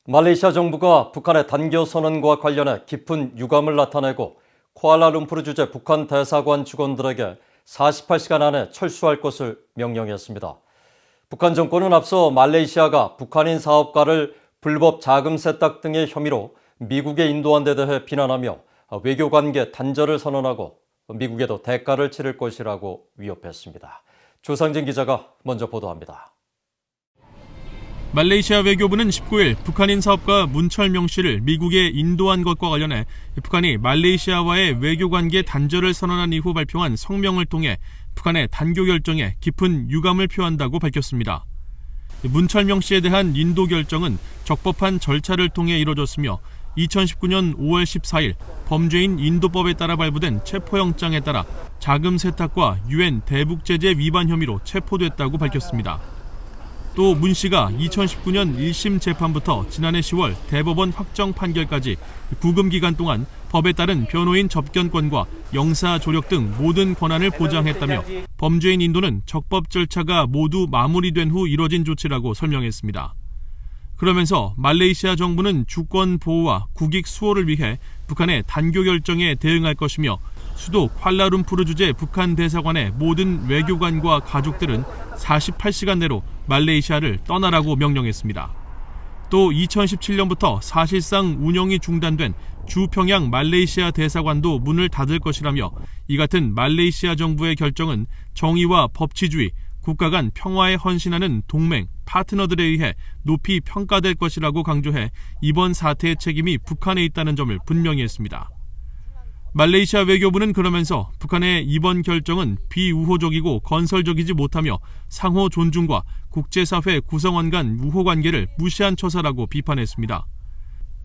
말레이시아 정부가 북한의 단교 선언과 관련해 깊은 유감을 나타내고 쿠알라룸푸르 주재 북한 대사관 직원들에게 48시간 안에 철수할 것을 명령했습니다. 북한 정권은 앞서 말레이시아가 북한인 사업가를 불법 자금 세탁 등의 혐의로 미국에 인도한 데 대해 비난하며 외교관계 단절을 선언하고 미국에도 대가를 치를 것이라고 위협했습니다. 조상진 기자가 먼저 보도합니다. 말레이시아 외교부는 19일 북한인 사업가 문철명 씨를 미국에 인도한 것과 관련해 북한이 말레이시아와의 외교관계 단절을 선언한 이후 발표한 성명을 통해 북한의 단교 결정에 깊은 유감을 표한다고 밝혔습니다. 문철명 씨에 대한 인도 결정은 적법한 절차를 통해 이뤄졌으며 2019년 5월 14일 범죄인 인도법에 따라 발부된 체포영장에 따라 자금 세탁과 유엔 대북제재 위반 혐의로 체포됐다고 밝혔습니다. 또 문 씨가 2019년 1심 재판부터 지난해 10월 대법원 확정 판결까지 부금 기간 동안 법에 따른 변호인 접견권과 영사 조력 등 모든 권한을 보장했다며 범죄인 인도는 적법 절차가 모두 마무리된 후 이뤄진 조치라고 설명했습니다. 그러면서 말레이시아 정부는 주권 보호와 국익 수호를 위해 북한의 단교 결정에 대응할 것이며 수도 쿠알라룸푸르 주재 북한 대사관의 모든 외교관과 가족들은 48시간 내로 말레이시아를 떠나라고 명령했습니다. 또 2017년부터 사실상 운영이 중단된 주평양 말레이시아 대사관도 문을 닫을 것이라며 이 같은 말레이시아 정부의 결정은 정의와 법치주의, 국가 간 평화에 헌신하는 동맹, 파트너들에 의해 높이 평가될 것이라고 강조해 이번 사태의 책임이 북한에 있다는 점을 분명히 했습니다. 말레이시아 외교부는 그러면서 북한의 이번 결정은 비우호적이고 건설적이지 못하며 상호 존중과 국제사회 구성원 간 우호 관계를 무시한 처사라고 비판했습니다.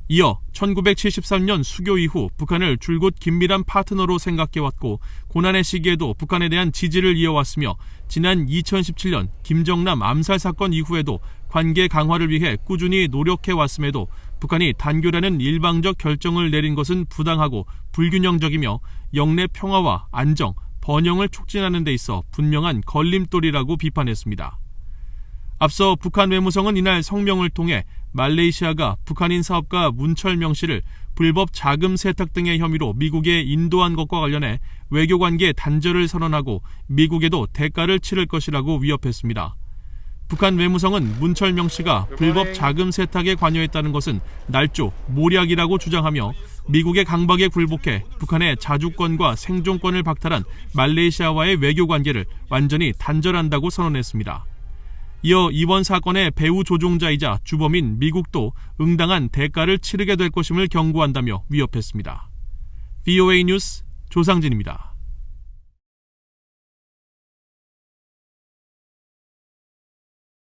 이어 1973년 수교 이후 북한을 줄곧 긴밀한 파트너로 생각해왔고 고난의 시기에도 북한에 대한 지지를 이어왔으며 지난 2017년 김정남 암살 사건 이후에도 관계 강화를 위해 꾸준히 노력해왔음에도 북한이 단교라는 일방적 결정을 내린 것은 부당하고 불균형적이며 영내 평화와 안정, 번영을 촉진하는 데 있어 분명한 걸림돌이라고 비판했습니다. 앞서 북한 외무성은 이날 성명을 통해 말레이시아가 북한인 사업가 문철명 씨를 불법 자금 세탁 등의 혐의로 미국에 인도한 것과 관련해 외교관계 단절을 선언하고 미국에도 대가를 치를 것이라고 위협했습니다. 북한 외무성은 문철명 씨가 불법 자금 세탁에 관여했다는 것은 날조, 모략이라고 주장하며 미국의 강박에 굴복해 북한의 자주권과 생존권을 박탈한 말레이시아와의 외교관계를 완전히 단절한다고 선언했습니다. 이어 이번 사건의 배후 조종자이자 주범인 미국도 응당한 대가를 치르게 될 것임을 경고한다며 위협했습니다. VOA 뉴스 조상진입니다.